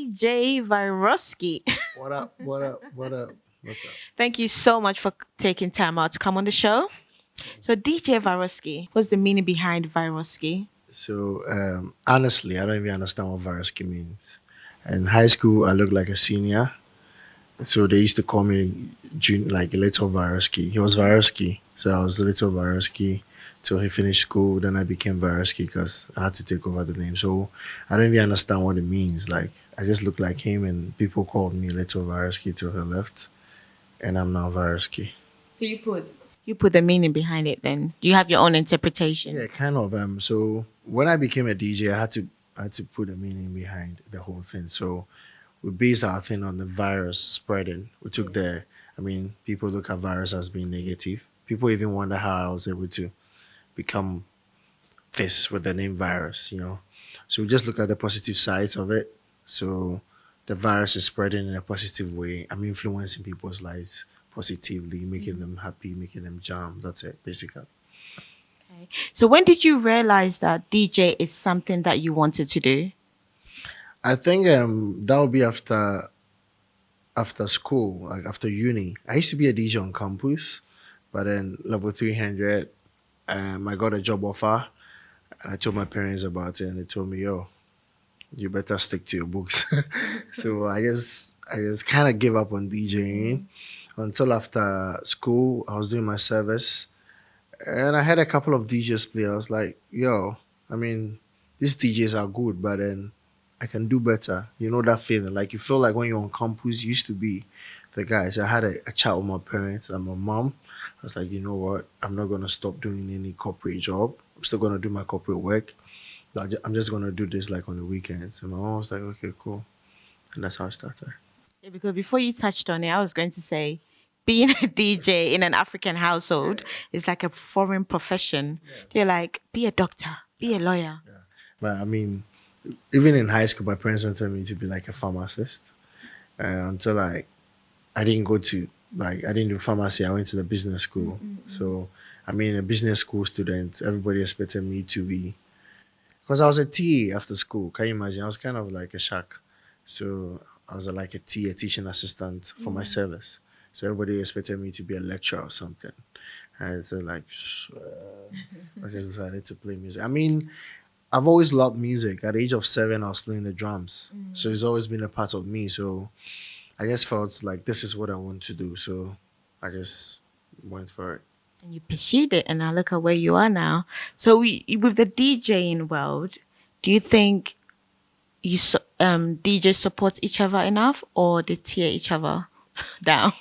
DJ Vyrusky. What up? What up? What up? What's up? Thank you so much for taking time out to come on the show. So, DJ Vyrusky, what's the meaning behind Vyrusky? Honestly, I don't even understand what Vyrusky means. In high school, I looked like a senior, so they used to call me like Little Vyrusky. He was Vyrusky, so I was Little Vyrusky till he finished school. Then I became Vyrusky because I had to take over the name. So I don't even understand what it means. Like I just look like him, and people called me Little Vyrusky till he left, and I'm now Vyrusky. So you put the meaning behind it. Then you have your own interpretation. Yeah, kind of. So when I became a DJ, I had to put a meaning behind the whole thing. So we based our thing on the virus spreading. We took the, I mean, people look at virus as being negative. People even wonder how I was able to become this with the name virus. So we just look at the positive sides of it. So the virus is spreading in a positive way. I'm influencing people's lives positively, making them happy, making them jam. That's it, basically. Okay. So when did you realize that DJ is something that you wanted to do? I think that would be after school, like after uni. I used to be a DJ on campus, but then level 300, I got a job offer, and I told my parents about it, and they told me, "Yo, you better stick to your books." So I just kind of gave up on DJing until after school. I was doing my service, and I had a couple of DJs play. I was like, "Yo, I mean, these DJs are good, but then I can do better." You know that feeling, like you feel like when you're on campus, you used to be the guys. I had a chat with my parents and my mom. I was like, you know what? I'm not gonna stop doing any corporate job. I'm still gonna do my corporate work. But I'm just gonna do this like on the weekends. And my mom was like, okay, cool. And that's how I started. Yeah, because before you touched on it, I was going to say being a DJ in an African household is like a foreign profession. They're like, be a doctor, be a lawyer. But I mean, even in high school, my parents wanted me to be like a pharmacist. Until I didn't go to I didn't do pharmacy. I went to the business school. So I mean, a business school student, everybody expected me to be because I was a TA after school. Can you imagine? I was kind of like a shark. So I was like a TA, teaching assistant for my service. So everybody expected me to be a lecturer or something. And so I just decided to play music. I mean, I've always loved music. At the age of 7, I was playing the drums. So it's always been a part of me. So I just felt like this is what I want to do. So I just went for it. And you pursued it, and now look at where you are now. So, with the DJing world, do you think DJs support each other enough, or they tear each other down?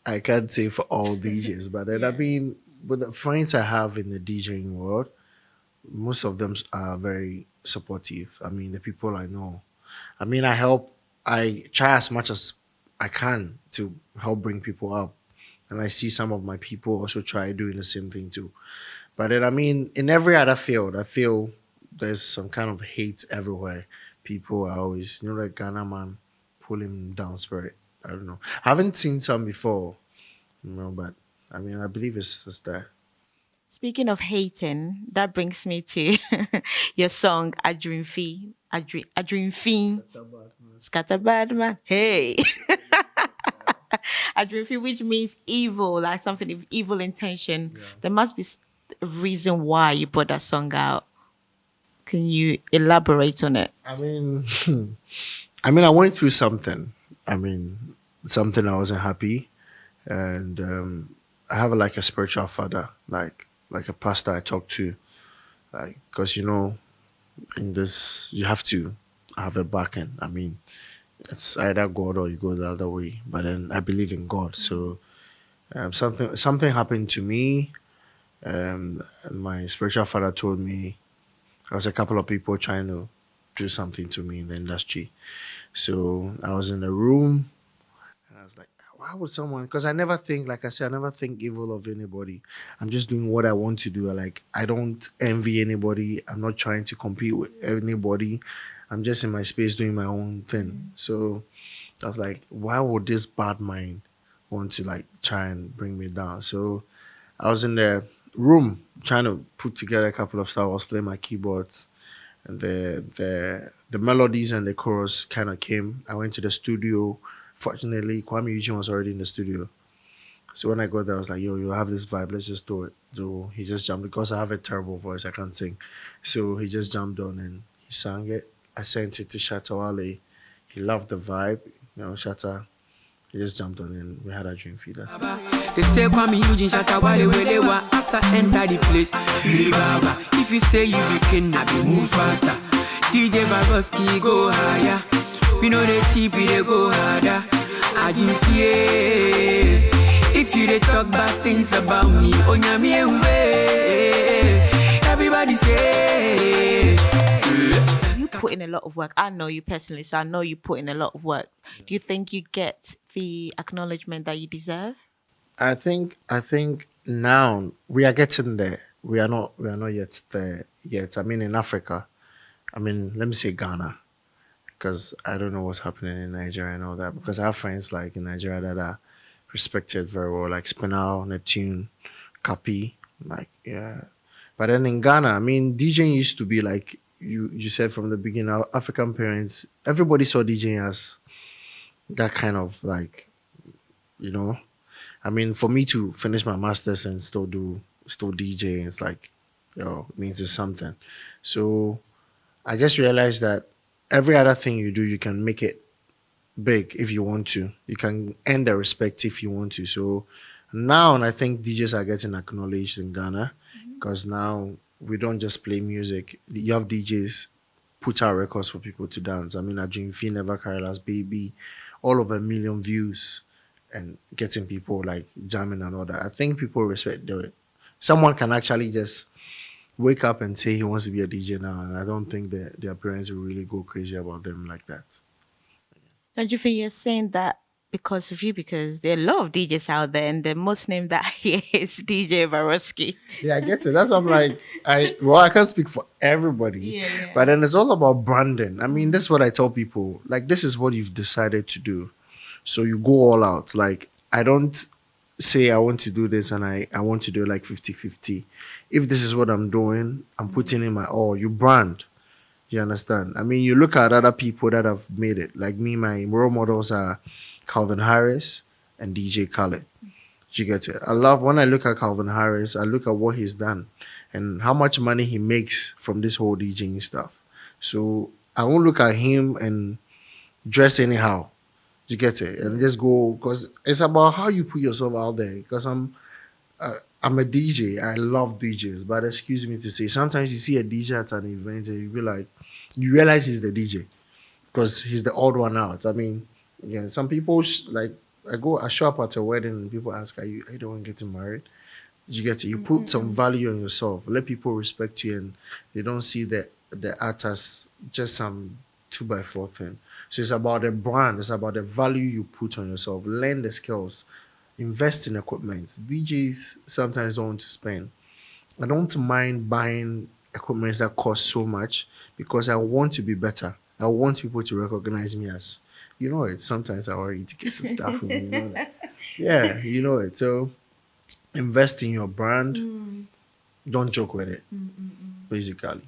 I can't say for all DJs, but then I mean, with the friends I have in the DJing world, most of them are very supportive. I mean, the people I know. I mean, I try as much as I can to help bring people up. And I see some of my people also try doing the same thing too. But then, I mean, in every other field, I feel there's some kind of hate everywhere. People are always, like Ghana man, pull him down spirit. I don't know. I haven't seen some before, but I mean, I believe it's there. Speaking of hating, that brings me to your song Adrinfi. Adrinfi. Scatter bad man. Hey. Adrinfi, which means evil, like something of evil intention. There must be a reason why you put that song out. Can you elaborate on it? I mean, I went through something. I mean, something I wasn't happy, and I have like a spiritual father, like a pastor I talk to, like because in this you have to have a backing. I mean, it's either God or you go the other way. But then I believe in God, so something happened to me. And my spiritual father told me there was a couple of people trying to do something to me in the industry. So I was in the room and I was like, why would someone? Because I never think, like I said, I never think evil of anybody. I'm just doing what I want to do. Like, I don't envy anybody. I'm not trying to compete with anybody. I'm just in my space doing my own thing. So I was like, why would this bad mind want to like try and bring me down? So I was in the room trying to put together a couple of stuff. I was playing my keyboards and the melodies and the chorus kind of came. I went to the studio. Fortunately, Kuami Eugene was already in the studio. So when I got there, I was like, "Yo, you have this vibe. Let's just do it." So he just jumped because I have a terrible voice. I can't sing. So he just jumped on and he sang it. I sent it to Shatta Wale. He loved the vibe. Shatta. He just jumped on and we had a dream feed. That's it. They say Kuami Eugene Shatta Wale where they were as I enter the place. Really baba, if you say you be king, I be move faster. DJ Vyrusky go higher. We know they cheap, they go harder. Adenfi, if you they talk bad things about me, onyami way. Everybody say. You put in a lot of work. I know you personally, so I know you put in a lot of work. Do you think you get the acknowledgement that you deserve? I think now we are getting there. We are not yet there yet. I mean in Africa. I mean, let me say Ghana. Because I don't know what's happening in Nigeria and all that. Because I have friends like in Nigeria that are respected very well, like Spinal, Neptune, Kapi, like yeah. But then in Ghana, I mean, DJing used to be like you said from the beginning. Our African parents, everybody saw DJing as that kind of like you know. I mean, for me to finish my masters and still DJing, it's like it means it's something. So I just realized that every other thing you do, you can make it big if you want to. You can earn the respect if you want to. So now I think DJs are getting acknowledged in Ghana because now we don't just play music. You have DJs put out records for people to dance. I mean, I Dream Fee, Never Carry Last Baby, all over 1 million views and getting people like jamming and all that. I think people respect it. Someone can actually just wake up and say he wants to be a DJ now, and I don't think that their parents will really go crazy about them like that. Don't you think you're saying that because of you? Because there are a lot of DJs out there, and the most name that I hear is DJ Vyrusky. Yeah, I get it. That's what I'm like. I can't speak for everybody, Yeah. but then it's all about branding. I mean, that's what I tell people. Like, this is what you've decided to do, so you go all out. Like, I don't say I want to do this and I want to do it like 50-50. If this is what I'm doing, I'm putting in my all. You brand. You understand? I mean, you look at other people that have made it. Like me, my role models are Calvin Harris and DJ Khaled. You get it? I love when I look at Calvin Harris, I look at what he's done and how much money he makes from this whole DJing stuff. So I won't look at him and dress anyhow. You get it? And just go because it's about how you put yourself out there. Because I'm a DJ. I love DJs, but excuse me to say, sometimes you see a DJ at an event and you be like, you realize he's the DJ because he's the odd one out. I mean, yeah, some people like I show up at a wedding and people ask, are you the one getting married? You get it. You put some value on yourself. Let people respect you, and they don't see the art as just some 2x4 thing. So it's about the brand. It's about the value you put on yourself. Learn the skills. Invest in equipment. DJs sometimes don't want to spend. I don't mind buying equipment that cost so much because I want to be better. I want people to recognize me as, it. Sometimes I worry tickets and stuff. That. Yeah, it. So invest in your brand. Don't joke with it, basically.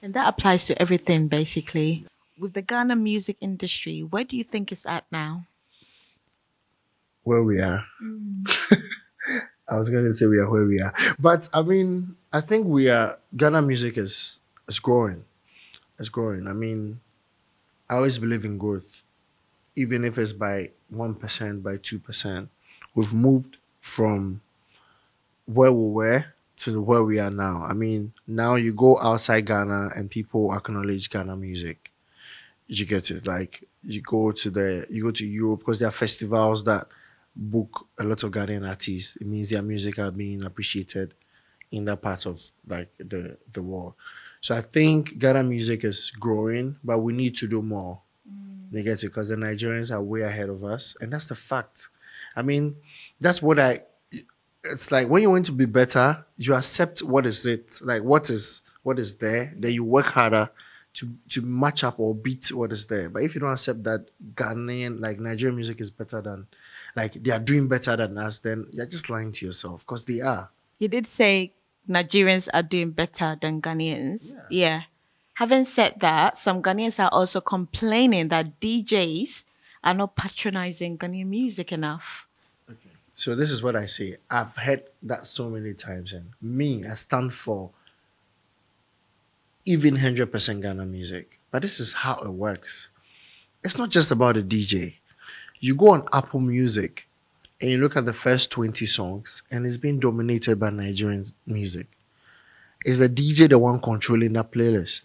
And that applies to everything, basically. With the Ghana music industry, where do you think it's at now? Where we are. I was going to say we are where we are. But I mean, I think Ghana music is growing. It's growing. I mean, I always believe in growth, even if it's by 1%, by 2%. We've moved from where we were to where we are now. I mean, now you go outside Ghana and people acknowledge Ghana music. You get it? Like you go to Europe because there are festivals that book a lot of Ghanaian artists. It means their music are being appreciated in that part of like the world. So I think Ghana music is growing, but we need to do more. You get it? Because the Nigerians are way ahead of us, and that's the fact. I mean, that's what I. It's like when you want to be better, you accept what is it, like what is there, then you work harder to match up or beat what is there. But if you don't accept that Ghanaian, like Nigerian music is better than, like they are doing better than us, then you're just lying to yourself because they are. You did say Nigerians are doing better than Ghanaians. Yeah. Having said that, some Ghanaians are also complaining that DJs are not patronizing Ghanaian music enough. So this is what I say. I've heard that so many times, and me, I stand for even 100% Ghana music. But this is how it works. It's not just about a DJ. You go on Apple Music and you look at the first 20 songs, and it's being dominated by Nigerian music. Is the DJ the one controlling that playlist?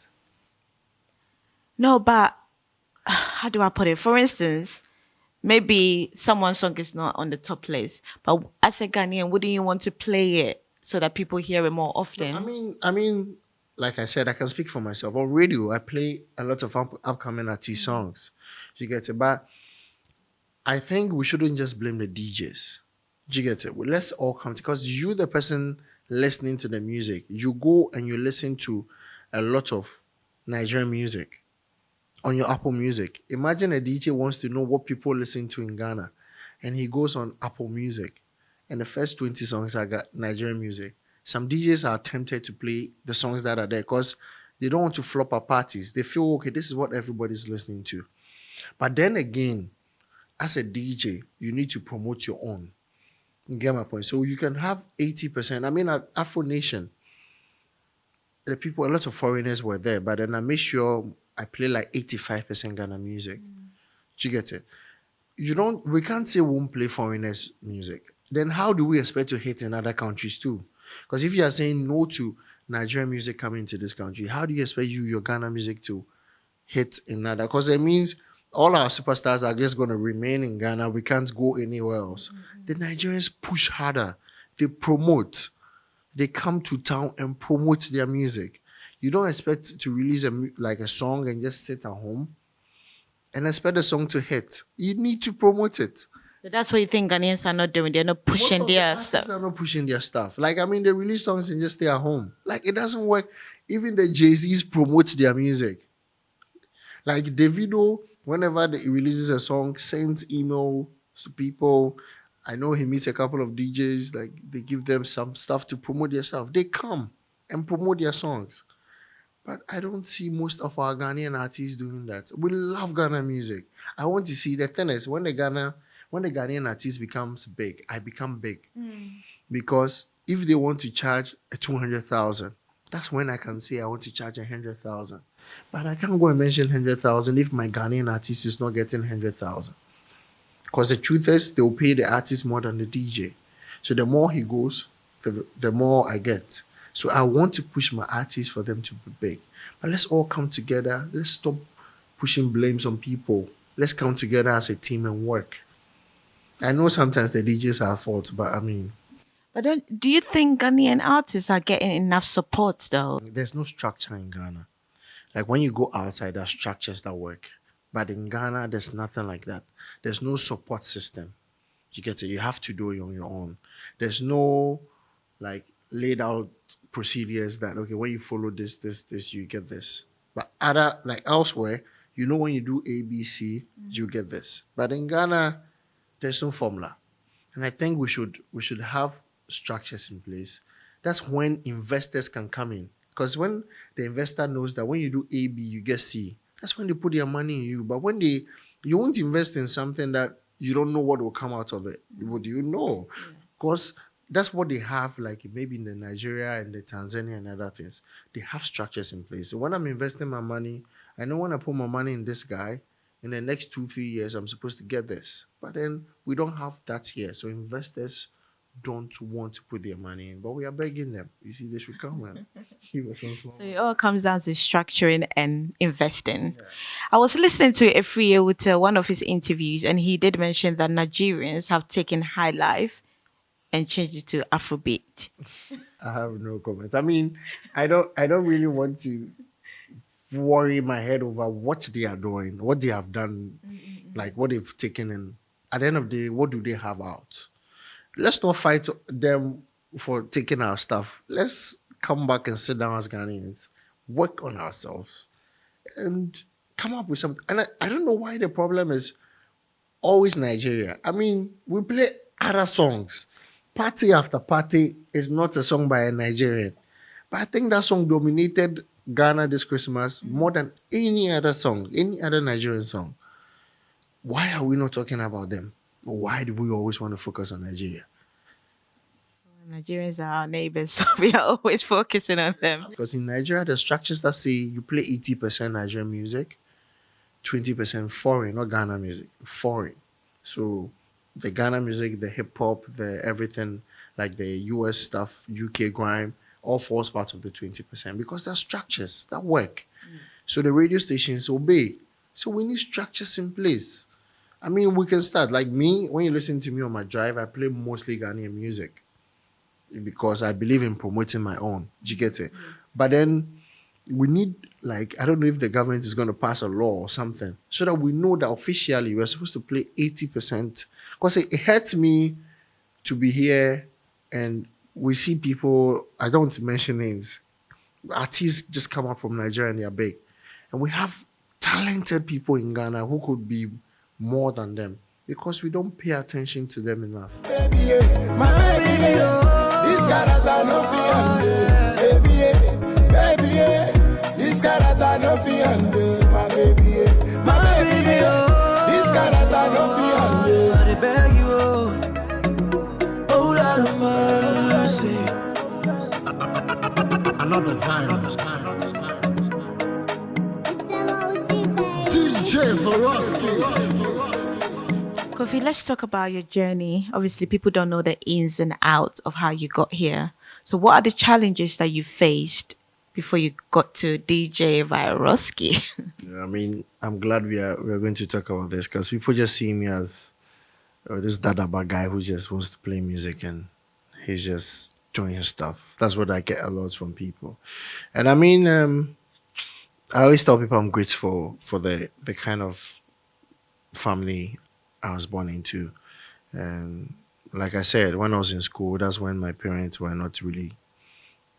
No, but how do I put it? For instance, maybe someone's song is not on the top list, but as a Ghanaian, wouldn't you want to play it so that people hear it more often? I mean, like I said, I can speak for myself. On radio, I play a lot of upcoming artist songs. You get it? But I think we shouldn't just blame the DJs. Do you get it? Well, let's all come because you, the person listening to the music, you go and you listen to a lot of Nigerian music on your Apple Music. Imagine a DJ wants to know what people listen to in Ghana, and he goes on Apple Music, and the first 20 songs are got Nigerian music. Some DJs are tempted to play the songs that are there because they don't want to flop at parties. They feel, okay, this is what everybody's listening to. But then again, as a DJ, you need to promote your own. You get my point? So you can have 80%. I mean, at Afro Nation, the people, a lot of foreigners were there, but then I made sure I play like 85% Ghana music. Do you get it? We can't say we won't play foreigners' music. Then how do we expect to hit in other countries too? Because if you are saying no to Nigerian music coming to this country, how do you expect your Ghana music to hit in other? Because it means all our superstars are just going to remain in Ghana. We can't go anywhere else. The Nigerians push harder. They promote. They come to town and promote their music. You don't expect to release a song and just sit at home and expect the song to hit. You need to promote it. So that's what you think Ghanaians are not doing. They're not pushing their stuff. They are not pushing their stuff. Like, I mean, they release songs and just stay at home. Like, it doesn't work. Even the Jay-Zs promote their music. Like, Davido, whenever he releases a song, sends email to people. I know he meets a couple of DJs. Like, they give them some stuff to promote their stuff. They come and promote their songs. But I don't see most of our Ghanaian artists doing that. We love Ghana music. I want to see, the thing is, when the Ghanaian artist becomes big, I become big. Because if they want to charge a 200,000, that's when I can say I want to charge 100,000. But I can't go and mention 100,000 if my Ghanaian artist is not getting 100,000. Because the truth is, they will pay the artist more than the DJ. So the more he goes, the more I get. So I want to push my artists for them to be big. But let's all come together. Let's stop pushing blames on people. Let's come together as a team and work. I know sometimes the DJs are at fault, but I mean... But do you think Ghanaian artists are getting enough support though? There's no structure in Ghana. Like when you go outside, there are structures that work. But in Ghana, there's nothing like that. There's no support system. You get it? You have to do it on your own. There's no like laid out procedures that, okay, when you follow this, you get this. But elsewhere, when you do A, B, C, you get this. But in Ghana, there's no formula. And I think we should have structures in place. That's when investors can come in. Because when the investor knows that when you do A, B, you get C, that's when they put their money in you. But when you won't invest in something that you don't know what will come out of it. What do you know? Because that's what they have, like maybe in the Nigeria and the Tanzania and other things. They have structures in place. So when I'm investing my money, I know when I put my money in this guy, in the next 2-3 years, I'm supposed to get this. But then we don't have that here. So investors don't want to put their money in. But we are begging them. You see, they should come and give us some small. So it all comes down to structuring and investing. Yeah. I was listening to Efriye with one of his interviews, and he did mention that Nigerians have taken high life and changed it to Afrobeat. I have no comments. I mean, I don't really want to worry my head over what they are doing, what they have done, like what they've taken in. At the end of the day, what do they have out? Let's not fight them for taking our stuff. Let's come back and sit down as Ghanaians, work on ourselves, and come up with something. And I don't know why the problem is always Nigeria. I mean, we play other songs. Party After Party is not a song by a Nigerian. But I think that song dominated Ghana this Christmas more than any other song, any other Nigerian song. Why are we not talking about them? Why do we always want to focus on Nigeria? Nigerians are our neighbors, so we are always focusing on them. Because in Nigeria, the structures that say you play 80% Nigerian music, 20% foreign, not Ghana music, foreign. So the Ghana music, the hip hop, the everything, like the US stuff, UK grime, all falls part of the 20% because there are structures that work. So the radio stations obey. So we need structures in place. I mean, we can start. Like me, when you listen to me on my drive, I play mostly Ghanaian music because I believe in promoting my own. Do you get it? But then we need, like, I don't know if the government is going to pass a law or something so that we know that officially we're supposed to play 80%. Because it hurts me to be here and we see people, I don't want to mention names, artists just come up from Nigeria and they're big. And we have talented people in Ghana who could be more than them because we don't pay attention to them enough. Baby, yeah, my baby, yeah. This character no fear, baby, yeah. Baby, yeah. This character no fear, my baby, yeah. My baby, yeah. This character no fear, I beg you, oh Lord of mercy. Another virus. DJ Vyrusky. Kofi, let's talk about your journey. Obviously, people don't know the ins and outs of how you got here. So what are the challenges that you faced before you got to DJ Vyrusky? I mean, I'm glad we are going to talk about this because people just see me as this dadaba guy who just wants to play music and he's just doing his stuff. That's what I get a lot from people. And I mean, I always tell people I'm grateful for the kind of family I was born into. And like I said, when I was in school, that's when my parents were not really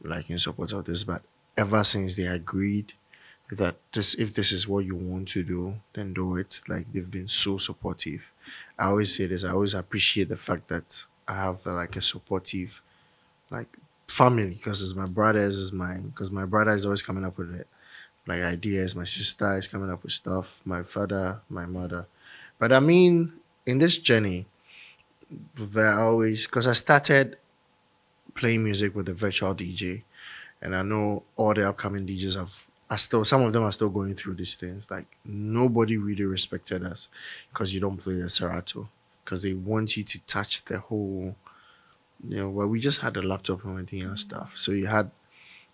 like in support of this. But ever since they agreed that if this is what you want to do, then do it. Like they've been so supportive. I always say this. I always appreciate the fact that I have like a supportive like family because it's my brothers, it's mine. Because my brother is always coming up with it, like ideas. My sister is coming up with stuff. My father, my mother. But I mean, in this journey, there are always because I started playing music with a virtual DJ, and I know all the upcoming DJs some of them are still going through these things. Like nobody really respected us because you don't play the Serato because they want you to touch the whole, well, we just had a laptop and everything and stuff. So you had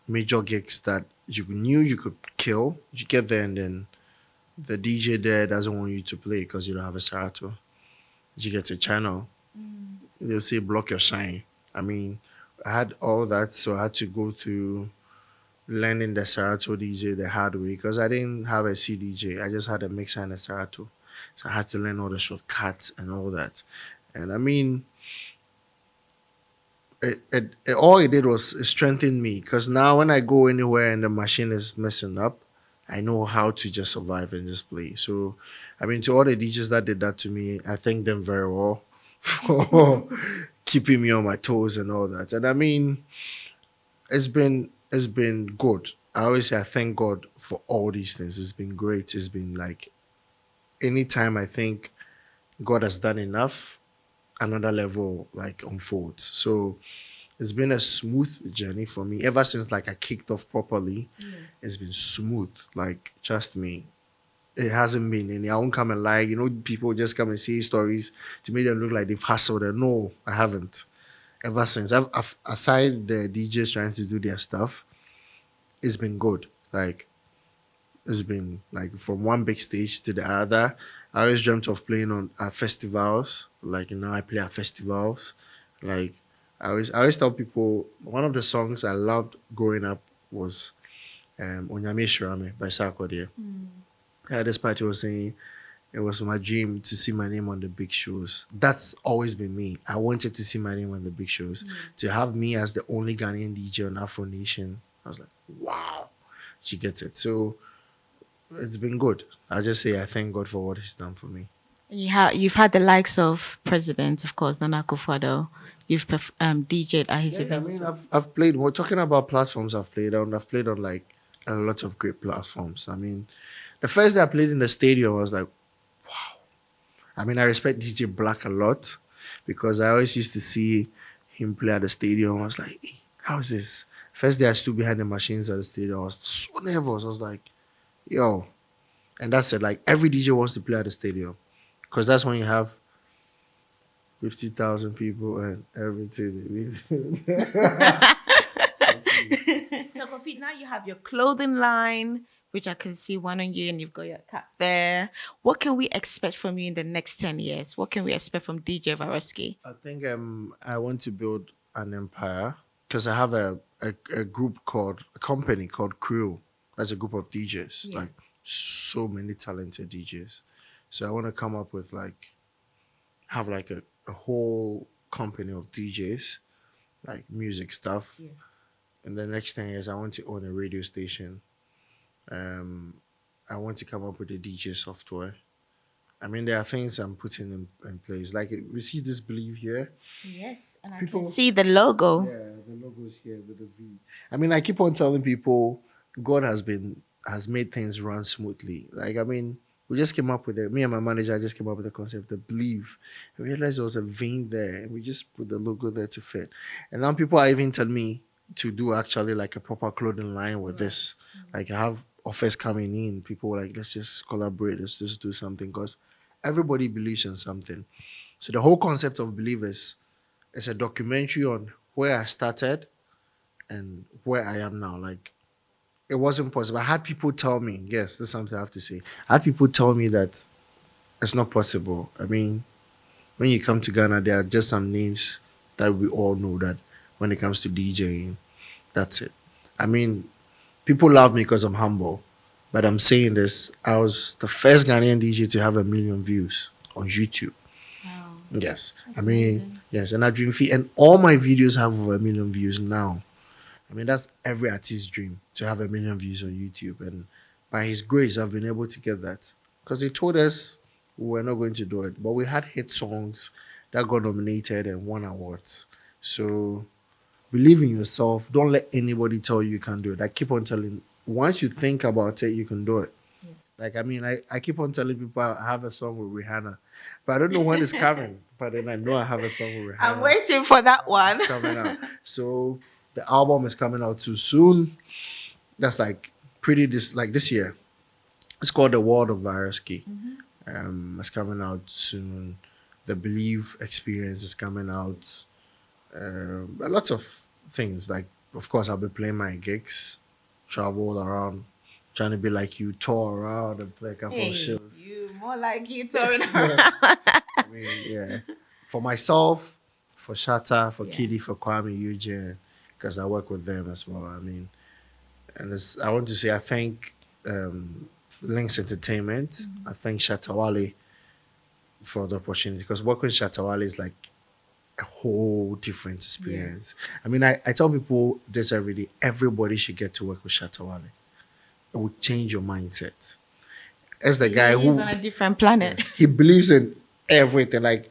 major gigs that you knew you could kill. You get there and then the DJ there doesn't want you to play because you don't have a Serato. You get a channel, they'll say block your shine. I mean, I had all that, so I had to go through learning the Serato DJ the hard way because I didn't have a CDJ. I just had a mixer and a Serato. So I had to learn all the shortcuts and all that. And I mean, all it did was strengthen me because now when I go anywhere and the machine is messing up, I know how to just survive and just play. So, I mean, to all the DJs that did that to me, I thank them very well for keeping me on my toes and all that. And I mean, it's been good. I always say I thank God for all these things. It's been great. It's been like, anytime I think God has done enough, another level like unfolds. So it's been a smooth journey for me ever since like I kicked off properly. It's been smooth. Like trust me, it hasn't been any. I won't come and lie. People just come and say stories to make them look like they've hustled. And no, I haven't. Ever since I've aside the DJs trying to do their stuff, it's been good. Like it's been like from one big stage to the other. I always dreamt of playing on festivals. Like I play at festivals. Like I always tell people one of the songs I loved growing up was Onyame Shirame by Sarkodie. This party was saying it was my dream to see my name on the big shows. That's always been me. I wanted to see my name on the big shows. To have me as the only Ghanaian DJ on Afro Nation, I was like, wow, she gets it. So it's been good. I just say I thank God for what He's done for me. You've had the likes of President, of course, Nana Akufo-Addo. You've DJed at his events. I mean, I've played. We're talking about platforms I've played on. I've played on like a lot of great platforms. I mean, the first day I played in the stadium, I was like, wow. I mean, I respect DJ Black a lot because I always used to see him play at the stadium. I was like, hey, how is this? First day I stood behind the machines at the stadium, I was so nervous. I was like, yo. And that's it. Like, every DJ wants to play at the stadium because that's when you have 50,000 people and everything. So, Kofi, now you have your clothing line, which I can see one on you, and you've got your cap there. What can we expect from you in the next 10 years? What can we expect from DJ Vyrusky? I think I want to build an empire because I have a company called Crew. That's a group of DJs, like so many talented DJs. So I want to come up with have a whole company of DJs, like music stuff. Yeah. And the next 10 years, I want to own a radio station. I want to come up with a DJ software. I mean, there are things I'm putting in place. Like, we see this Believe here. Yes, and I can see the logo. Yeah, the logo's here with the V. I mean, I keep on telling people God has made things run smoothly. Like, I mean, we just came up with it. Me and my manager just came up with the concept of Believe. And we realized there was a vein there, and we just put the logo there to fit. And now people are even telling me to do actually like a proper clothing line with this. Like, I have offers coming in. People were like, let's just collaborate. Let's just do something because everybody believes in something. So the whole concept of Believe is a documentary on where I started and where I am now. Like, it wasn't possible. I had people tell me, yes, this is something I have to say. I had people tell me that it's not possible. I mean, when you come to Ghana, there are just some names that we all know that when it comes to DJing, that's it. I mean, people love me because I'm humble, but I'm saying this, I was the first Ghanaian DJ to have 1 million views on YouTube. Wow. Yes. That's I mean, amazing. yes, and Adenfi, and all my videos have over 1 million views now. I mean, that's every artist's dream, to have 1 million views on YouTube. And by his grace, I've been able to get that. Because he told us we were not going to do it. But we had hit songs that got nominated and won awards. So believe in yourself. Don't let anybody tell you can't do it. I keep on telling, once you think about it, you can do it. Yeah. Like, I mean, I keep on telling people I have a song with Rihanna. But I don't know when it's coming. But then I know I have a song with Rihanna. I'm waiting for that one. It's coming out. So the album is coming out too soon. That's like this year. It's called The World of Vyrusky. Mm-hmm. It's coming out soon. The Believe experience is coming out. A lot of things. Like, of course, I'll be playing my gigs, travel around, trying to be like you, tour around and play a couple of shows. You more like you touring around. I mean, yeah. For myself, for Shatta, for Kiddy, for Kuami Eugene, because I work with them as well. I mean, and I want to say I thank Links Entertainment. Mm-hmm. I thank Shatta Wale for the opportunity, because working with Shatta Wale is like a whole different experience. Yeah. I mean, I tell people this every day. Everybody should get to work with Shatta Wale. It will change your mindset. As the guy who's on a different planet. He believes in everything. Like,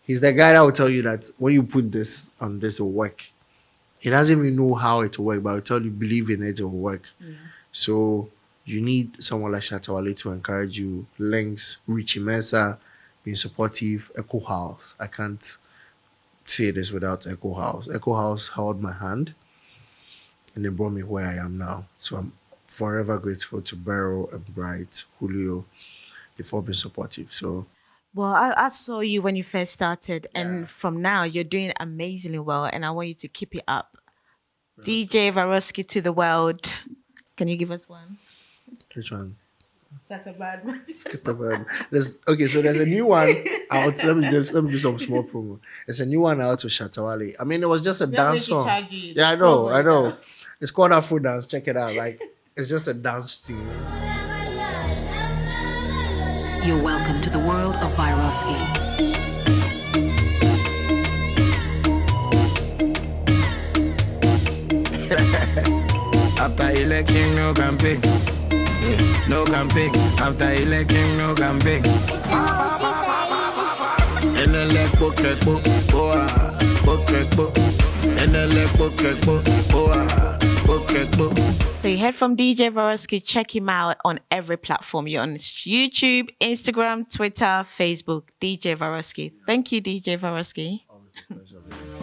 he's the guy that will tell you that when you put this on this, it will work. He doesn't even know how it will work, but I'll tell you, believe in it, it will work. Yeah. So you need someone like Shatta Wale to encourage you. Links, Richie Mensah, being supportive, Echo House. I can't say this without Echo House. Echo House held my hand and they brought me where I am now. So I'm forever grateful to Barrow and Bright, Julio. They've all been supportive. So, well, I saw you when you first started, and from now you're doing amazingly well, and I want you to keep it up. Yeah. DJ Vyrusky to the world. Can you give us one? Which one? Shatta Bad. Okay, so there's a new one out. Let me do some small promo. There's a new one out with Shatta Wale. I mean, it was just a dance song. Yeah, I know. It's called Afro Dance. Check it out. Like, it's just a dance tune. You're welcome to the world of Vyrusky. After election, no campaign. No campaign. After election, no campaign. And then let pocket book. And then let pocket book. So you heard from DJ Vyrusky. Check him out on every platform. You're on YouTube, Instagram, Twitter, Facebook. DJ Vyrusky. Thank you, DJ Vyrusky. Always a pleasure.